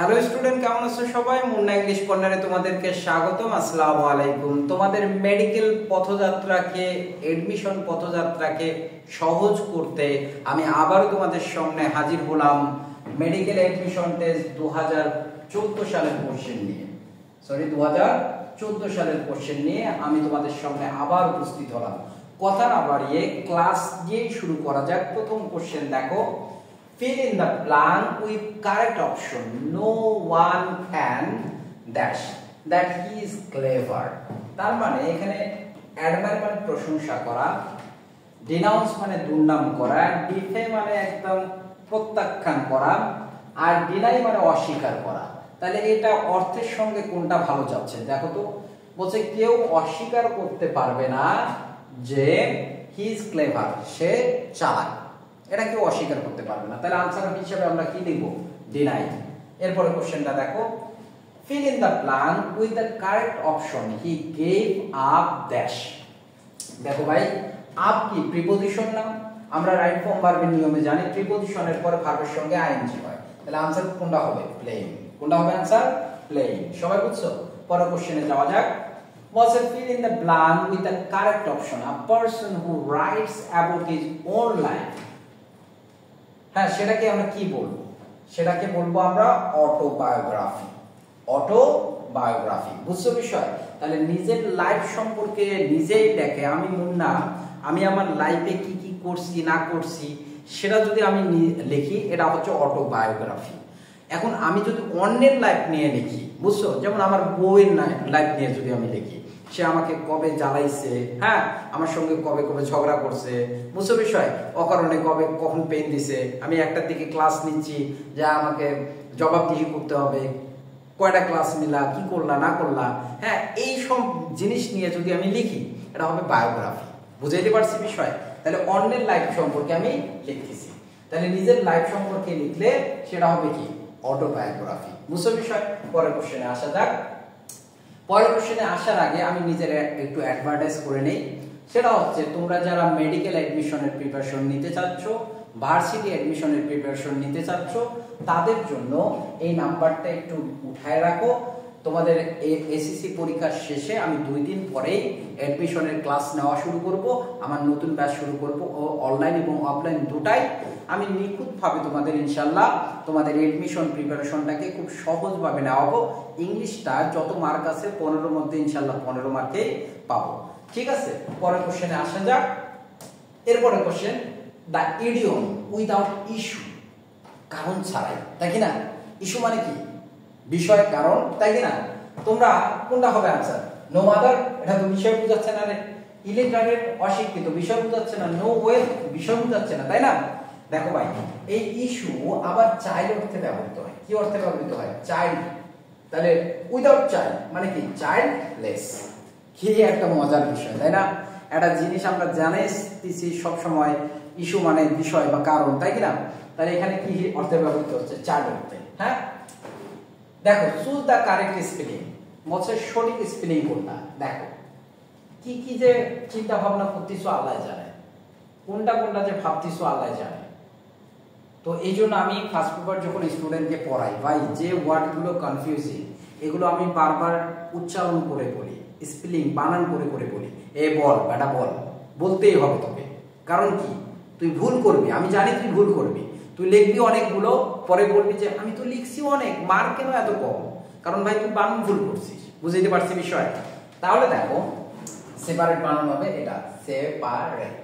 Hello student, কেমন আছো সবাই? মুন্না ইংলিশ কর্নারে তোমাদেরকে স্বাগতম। আসসালামু আলাইকুম। তোমাদের মেডিকেল পথযাত্রাকে, এডমিশন পথযাত্রাকে সহজ করতে আমি আবারও তোমাদের সামনে হাজির হলাম মেডিকেল এডমিশন টেস্ট 2014 সালের কোশ্চেন নিয়ে। 2014 সালের কোশ্চেন নিয়ে আমি তোমাদের সামনে আবার উপস্থিত হলাম। কথা না বাড়িয়ে ক্লাস দিয়ে শুরু করা যাক। প্রথম কোশ্চেন দেখো, fill in the blank with correct option. No one can dash that he is clever. তার মানে এখানে অ্যাডমায়ার মানে প্রশংসা করা, ডিনাউন্স মানে দুর্নাম করা, ডিফে মানে একদম প্রত্যাখ্যান করা, আর ডিনাই মানে অস্বীকার করা। তাহলে এটা অর্থের সঙ্গে কোনটা ভালো যাচ্ছে দেখো তো। বলছে কেউ অস্বীকার করতে পারবে না যে হি ইজ ক্লেভার, সে চালাক। এটা কেউ অস্বীকার করতে পারবে না। তাহলে আনসার হিসেবে আমরা কি লিখব? ডিনাই। এরপরে কোশ্চেনটা দেখো, fill in the blank with the correct option. He gave up dash. দেখো ভাই, আপ কি প্রিপজিশন না? আমরা রাইট ফর্ম ভার্বের নিয়মে জানি প্রিপজিশনের পরে ভার্বের সঙ্গে আইএনজি হয়। তাহলে আনসার কোনটা হবে? প্লেইং। কোনটা হবে আনসার? প্লেইং। সবাই বুঝছো? পরের কোশ্চেনে যাওয়া যাক। Was a fill in the blank with the correct option. A person who writes about his own life. হ্যাঁ, সেটাকে আমরা কি বলবো? সেটাকে বলবো আমরা অটোবায়োগ্রাফি। অটোবায়োগ্রাফি, বুঝছো বিষয়? তাহলে নিজের লাইফ সম্পর্কে নিজেই লেখে। আমি মুন্না, আমি আমার লাইফে কি কি করছি না করছি সেটা যদি আমি লিখি, এটা হচ্ছে অটোবায়োগ্রাফি। এখন আমি যদি অন্যের লাইফ নিয়ে লিখি, বুঝছো, যেমন আমার বউয়ের লাইফ নিয়ে যদি আমি লিখি, সে আমাকে কবে জ্বালাইছে, হ্যাঁ, আমার সঙ্গে কবে কবে ঝগড়া করছে, বুঝছো বিষয়, অকারণে কবে কখন পেন দিছে, আমি একটার দিকে ক্লাস নিচ্ছি যা আমাকে জবাবদিহি করতে হবে, কয়টা ক্লাস নিলা, কি করলা না করলা, হ্যাঁ, এই সব জিনিস নিয়ে যদি আমি লিখি, এটা হবে বায়োগ্রাফি। বুঝাইতে পারছি বিষয়? তাহলে অন্যের লাইফ সম্পর্কে আমি লিখতেছি, তাহলে নিজের লাইফ সম্পর্কে লিখলে সেটা হবে কি? অটোবায়োগ্রাফি। বুঝছো বিষয়? পরের কোশ্চেনে আসা যাক। পরের কোশ্চেনে আসার আগে আমি নিজের একটু অ্যাডভার্টাইজ করে নেই। সেটা হচ্ছে, তোমরা যারা মেডিকেল অ্যাডমিশনের প্রিপারেশন নিতে চাচ্ছ, ভার্সিটি অ্যাডমিশনের প্রিপারেশন নিতে চাচ্ছ, তাদের জন্য এই নাম্বারটা একটু উঠায় রাখো। তোমাদের এসএসসি পরীক্ষার শেষে আমি 2 দিন পরেই অ্যাডমিশনের ক্লাস নেওয়া শুরু করব। আমার নতুন ব্যাচ শুরু করব, অনলাইন এবং অফলাইন দুটাই। আমি নিখুঁতভাবে তোমাদের ইনশাল্লাহ তোমাদের এডমিশন প্রিপারেশনটাকে খুব সহজভাবে নেওয়াবো। ইংলিশটা যত মার্ক আছে 15-র মধ্যে ইনশাল্লাহ 15 মার্কে পাবো। ঠিক আছে, পরের কোশ্চেনে আসা যাক। এরপরে question, the idiom without issue, কারণ ছাড়াই, তাই কি না? ইস্যু মানে কি? বিষয়, কারণ, তাই কি না? তোমরা কোনটা হবে আনসার? নো মাদার, এটা তো বিষয় বুঝাচ্ছে না রে। ইলিটারেট, অশিক্ষিত, বিষয় বুঝাচ্ছে না। নো ওয়েল, বিষয় বুঝাচ্ছে না, তাই না? দেখো ভাই, এই ইস্যু আবার চাইল্ড অর্থে ব্যবহৃত হয়। কি অর্থে ব্যবহৃত হয়? চাইল্ড। তাহলে উইদাউট চাইল্ড মানে কি? চাইল্ডলেস। কি একটা মজার বিষয়, তাই না? একটা জিনিস আমরা জানিতেছি সব সময়, ইস্যু মানে বিষয় বা কারণ, তাই কি না? তাহলে এখানে কি অর্থে ব্যবহৃত হচ্ছে? চাইল্ড অর্থে। হ্যাঁ, দেখো, চুজ দ্য কারেক্ট স্পেলিং। বলছে সঠিক স্পেলিং কোনটা? দেখো, কি কি যে চিন্তা ভাবনা করতেছো আল্লাহ জানে, কোনটা কোনটা যে ভাবতেছো আল্লাহ জানে। তো এই জন্য আমি ফার্স্ট পেপার যখন স্টুডেন্টকে পড়াই, ভাই, যে ওয়ার্ডগুলো কনফিউজিং এগুলো আমি বারবার উচ্চারণ করে বলি, স্পেলিং বানান করে করে বলি। এ বল বেটা বল, বলতেই হবে তোকে। কারণ কি? তুই ভুল করবি, আমি জানি তুই ভুল করবি, তুই লিখবি অনেকগুলো, পরে বলবি যে আমি তো লিখছি অনেক, মার্ক কেন এত কম? কারণ ভাই তুই বানান ভুল করছিস। বুঝতে পারছি বিষয়? তাহলে দেখো, সেপারেট বানান হবে এটা, সেপারেট,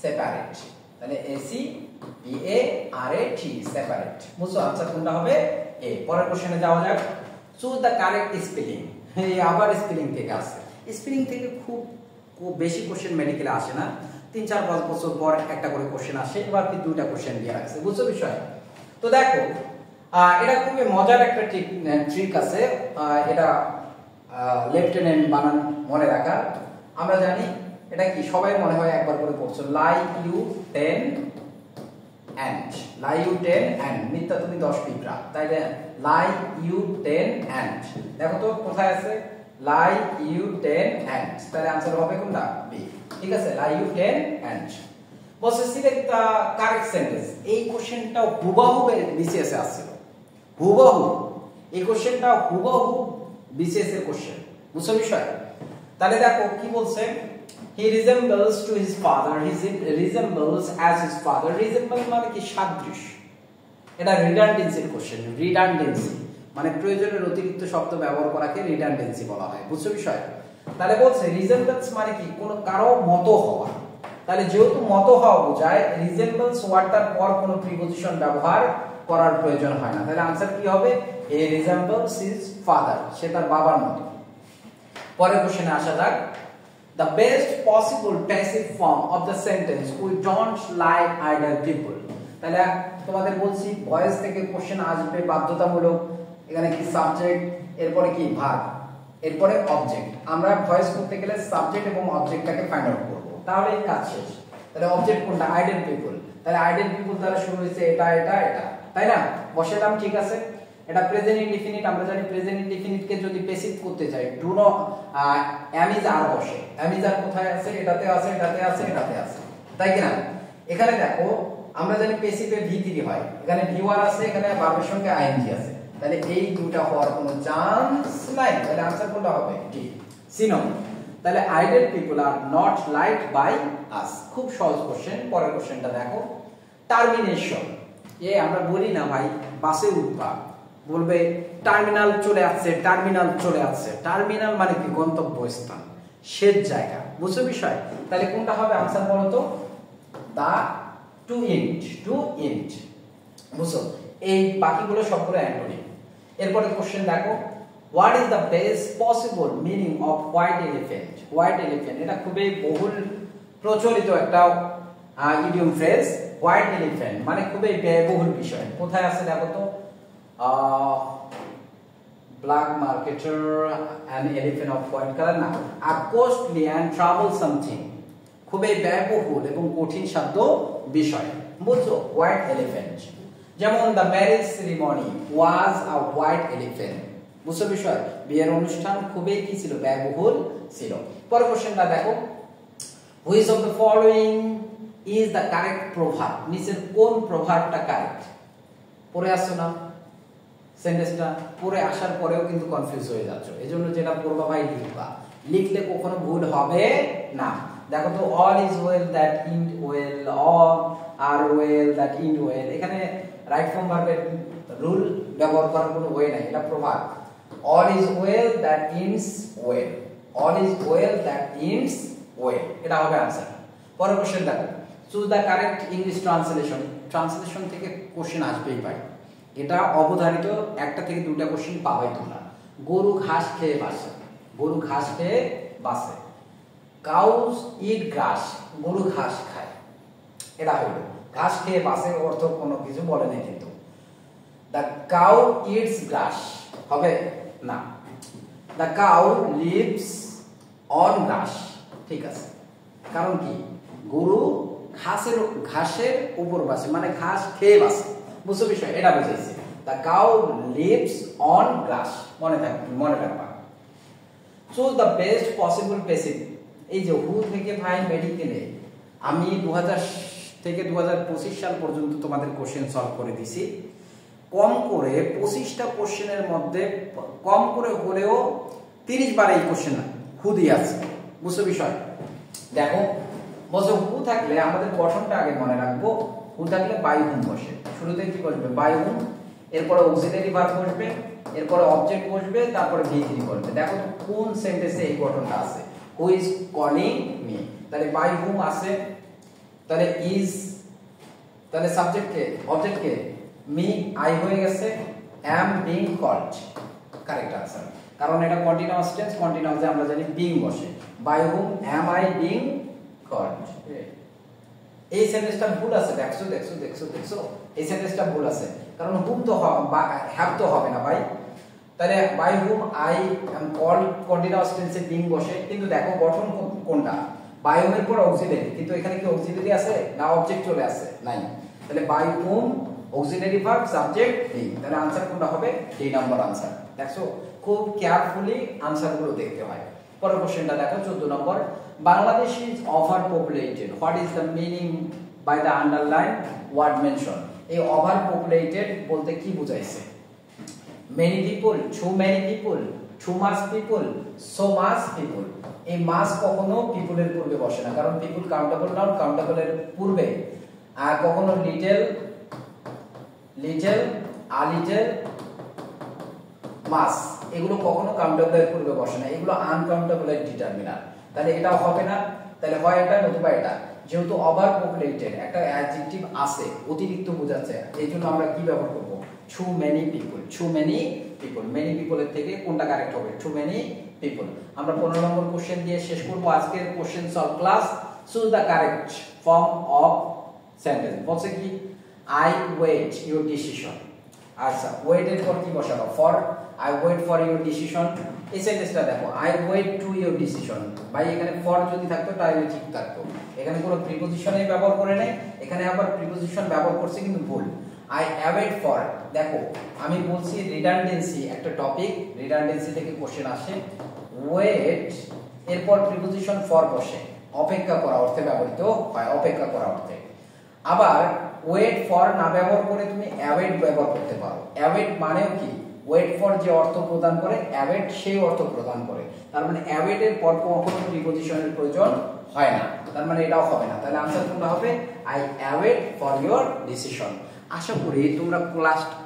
সেপারেট। তাহলে SEPARAT, সেপারেট। বুঝছো? আনসার কোনটা হবে? এ। পরের কোশ্চেনে যাওয়া যাক। Choose the correct spelling. এই আবার স্পেলিং থেকে আসে। স্পেলিং থেকে খুব বেশি কোশ্চেন মেডিকেলে আসে না, 3-4-5 বছর পর একটা করে কোশ্চেন আসে। এবার কি 2টা কোশ্চেন দিয়ে রাখছে। বুঝছো বিষয়? তো দেখো, এটা খুবই মজার একটা ট্রিক আছে। এটা লেফটেন্যান্ট বানান মনে রাখার। আমরা জানি এটা কি, সবাই মনে হয় একবার করে পড়ছো। Lie you 10 and, lie you 10 and, মিথ্যা তুমি 10 পিঁপড়া। তাইলে লাই ইউ 10 and, দেখো তো কোথায় আছে? লাই ইউ 10 and, তাহলে आंसर হবে কোনটা? বি। ঠিক আছে, লাই ইউ 10 and। বলছে সিলেক্ট দ্য কারেক্ট সেন্টেন্স। এই কোশ্চেনটা হুবহু বিসিএস এ আসছিল, হুবহু। এই কোশ্চেনটা হুবহু বিসিএস এর কোশ্চেন, বুঝছো বিষয়? তাহলে দেখো কি বলছে, he resembles to his father, he resembles as his father. resemble মানে কি সাদৃশ্য, এটা রিডান্ডেন্সির কোশ্চেন। রিডান্ডেন্সি মানে প্রয়োজনের অতিরিক্ত শব্দ ব্যবহার করাকে রিডান্ডেন্সি বলা হয়, বুঝছো বিষয়? তাহলে বলছে রিজেম্বলস মানে কি কোনো কারো মতো হওয়া, তাহলে যেহেতু মতো হওয়া বোঝায় রিজেম্বলস ওয়ার্ডটার পর কোনো প্রিপজিশন ব্যবহার করার প্রয়োজন হয় না। তাহলে आंसर কি হবে, হি রিজেম্বলস হিজ ফাদার, সে তার বাবার মতো। পরের কোশ্চেনে আসা যাক, the best possible passive form of the sentence we don't like idle people। তাহলে তোমাদের বলছি ভয়েস থেকে কোশ্চেন আসবে বাধ্যতামূলক, এখানে কি সাবজেক্ট, এরপরে কি ভার্ব, এরপরে অবজেক্ট। আমরা ভয়েস করতে গেলে সাবজেক্ট এবং অবজেক্টটাকে ফাইন্ড আউট করব, তাহলেই কাজ শেষ। তাহলে অবজেক্ট কোনটা, আইডল পিপল, তাহলে আইডল পিপল দ্বারা শুরু হয়েছে এটা এটা এটা, তাই না? বসালাম, ঠিক আছে। এটা প্রেজেন্ট ইনডিফিনিট, আমরা জানি প্রেজেন্ট ইনডিফিনিট কে যদি প্যাসিভ করতে চাই do not am is are বসে। am is are কোথায় আছে, এটাতে আছে, এটাতে আছে, এটাতে আছে, তাই কি না? এখানে দেখো আমরা জানি প্যাসিভে v3 হয়, এখানে v1 আছে, এখানে ভার্বের সঙ্গে ing আছে, তাহলে এই দুটো হওয়ার কোনো চান্স নাই। তাহলে आंसर কোনটা হবে, ডি, সি নম্বর। তাহলে idle people are not liked by us, খুব সহজ কোশ্চেন। পরের কোশ্চেনটা দেখো, টার্মিনেশন। আমরা বলি না ভাই বাসে উঠবা, বলবে টার্মিনাল চলে আসছে, টার্মিনাল চলে আসছে। টার্মিনাল মানে কি, গন্তব্যস্থান, শেষ জায়গা, বুঝছো বিষয়? তাহলে কোনটা হবে आंसर বলো তো, দা টু এন্ড, বুঝছো? এই বাকিগুলো সবগুলো অ্যান্টোনিম। এরপরে কোশ্চেন দেখো, what is the best possible meaning off white elephant. White elephant এটা খুবই বহুল প্রচলিত একটা ইডিয়ম ফ্রেজ। হোয়াইট এলিফ্যান্ট মানে খুবই ব্যয়বহুল বিষয়। কোথায় আছে দেখো তো, black marketer an elephant of white color, না, a costly and troublesome thing, খুবই ব্যয়বহুল এবং কঠিন সাধ্য বিষয়, বুঝছো? White elephant. যেমন the marriage ceremony was a white elephant, বুঝছো বিষয়? বিয়ের অনুষ্ঠান খুবই কি ছিল, ব্যয়বহুল ছিল। পরের কোশ্চেনটা দেখো, which of the following is the correct proverb, নিচের কোন প্রভাবটা কারেক্ট? পড়ে আসছো না সেন্টেন্সটা, পড়ে আসার পরেও কিন্তু কনফিউজ হয়ে যাচ্ছ, এজন্য যেটা পড়বা ভাই লিখবা, লিখলে কখনো ভুল হবে না। দেখো তো, all is well that end well, all are well that end well, এখানে রাইট ফর্ম ভার্বের রুল ব্যবহার করার কোনো ওয়ে নাই, এটা প্রভাব। all is well that ends well, all is well that ends well, এটা হবে आंसर। পরের কোশ্চেন দেখো, choose the correct English translation। Translation থেকে কোশ্চেন আসবেই ভাই, এটা অবধারিত, একটা থেকে দুটো কোশ্চেন পাবাই তোমরা। গরু ঘাস খেয়ে বাসে, গরু ঘাস খেয়ে বাসে। কাউস ইট গ্রাস, গরু ঘাস খায়, এটা হলো ঘাস খেয়ে বাসে, অর্থ কোনো কিছু বলে না কিন্তু। দ্য কাউ ইটস গ্রাস হবে না, the cow lives on grass, ঠিক আছে। কারণ কি, গরু ঘাসের উপর বাসে, মানে ঘাস খেয়ে বাসে, বুঝছো বিষয়? এটা বুঝাইছে, the cow lives on grass, মনে রাখবা। Choose the best possible passive. এই যে হু থেকে ভাই মেডিকেলে আমি 2000 থেকে 2025 সাল পর্যন্ত তোমাদের কোশ্চেন সলভ করে দিছি। কম করে 25টা কোশ্চেনের মধ্যে কম করে হলেও 30 বার এই কোশ্চেন হু দিয়ে আছে, বুঝছো বিষয়? দেখো বলছো হু থাকলে আমাদের গঠনটা আগে মনে রাখবো। হু থাকলে বাই হুম বসে, শুরুতে কি বসবে, বাই হুম, এরপরে অক্সিলারি ভার্ব বসবে, এরপরে অবজেক্ট বসবে, তারপরে V3 বসবে। দেখো তো কোন সেন্টেন্সে এই গঠনটা আছে, হু ইজ কলিং মি, তাহলে বাই হুম আছে, তাহলে ইজ, তাহলে সাবজেক্ট কে, অবজেক্ট কে, মি, আই হয়ে গেছে, am being called, correct answer. কারণ এটা কন্টিনিউয়াস টেন্স, কন্টিনিউয়াসে আমরা জানি being বসে। By whom am I being called, এই সেন্টেন্সটা ভুল আছে, দেখছো দেখছো দেখছো দেখছো, এই সেন্টেন্সটা ভুল আছে, কারণ হুম তো হ্যাভ তো হবে না ভাই। তাহলে by hmm I am called, continuous টেন্সে বিং বসে, কিন্তু দেখো গঠন কোনটা, বাই হুম এর পর অক্সিলারি, কিন্তু এখানে কি অক্সিলারি আছে না অবজেক্ট চলে আসে, নাই। তাহলে by whom auxiliary verb subject be, তাহলে आंसर কোনটা হবে, ডি নাম্বার आंसर। দেখছো খুব কেয়ারফুলি आंसर গুলো দেখতে হয়। পরের কোশ্চেনটা দেখো 14 number, Bangladesh is over populated, what is the meaning by the underline word mention. এই ওভার পপুলেটেড বলতে কি বুঝাইছে, many people, too many people, too much people, so much people. এই মাস কখনো people এর পূর্বে বসে না, কারণ people কাউন্টেবল নাউন, কাউন্টেবল এর পূর্বে। আর কখনো little, a little, much, এগুলো কখনো কাউন্টেবল এর পূর্বে বসে না, এগুলো আনকাউন্টেবল এর ডিটারমিনার। তাহলে এটাও হবে না, তাহলে হয় এটা নতুবা এটা। যেহেতু ওভার পপুলেটেড একটা অ্যাডজেক্টিভ আছে, অতিরিক্ত বোঝাচ্ছে, এইজন্য আমরা কি ব্যবহার করব? Too many people, too many people. Many পিপলের থেকে কোনটা কারেক্ট হবে? Too many people. আমরা 15 নম্বর কোশ্চেন দিয়ে শেষ করব আজকের question solve class. Choose the correct form of sentence. বলছে কি? I wait your decision. আচ্ছা, ওয়েট এর পর কি বসাবো? For. I wait for your decision. এই সেন্টেন্সটা দেখো, I wait to your decision. ভাই এখানে ফর যদি থাকতো তাহলে ঠিক থাকতো, এখানে কোনো প্রিপজিশনই ব্যবহার করে নাই, এখানে আবার প্রিপজিশন ব্যবহার করছে কিন্তু ভুল। আই অ্যাওয়েট ফর, দেখো আমি বলছি রিডান্ডেন্সি একটা টপিক, রিডান্ডেন্সি থেকে কোশ্চেন আসে। ওয়েট এরপর প্রিপজিশন ফর বসে, অপেক্ষা করা অর্থে ব্যবহৃত হয়, অপেক্ষা করা অর্থে। আবার ওয়েট ফর না ব্যবহার করে তুমি অ্যাওয়েট ব্যবহার করতে পারো। অ্যাওয়েট মানেও কি? ওয়েট ফর যে অর্থ প্রদান করে, অ্যাওয়েট সেই অর্থ প্রদান করে। তার মানে অ্যাওয়েট এর পর কখনো প্রিপজিশনের প্রয়োজন হয় না, তার মানে এটাও হবে না। তাহলে आंसर কোনটা হবে? I await for your decision. আশা করি তোমরা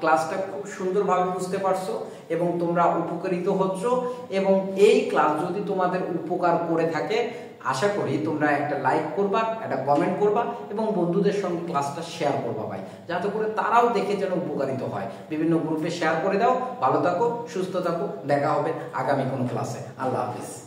ক্লাসটা খুব সুন্দরভাবে বুঝতে পারছো এবং তোমরা উপকৃত হচ্ছ, এবং এই ক্লাস যদি তোমাদের উপকার করে থাকে আশা করি তোমরা একটা লাইক করবা, একটা কমেন্ট করবা এবং বন্ধুদের সঙ্গে ক্লাসটা শেয়ার করবা ভাই, যাতে করে তারাও দেখে যেন উপকারিত হয়। বিভিন্ন গ্রুপে শেয়ার করে দাও। ভালো থাকো, সুস্থ থাকো, দেখা হবে আগামী কোনো ক্লাসে। আল্লাহ হাফেজ।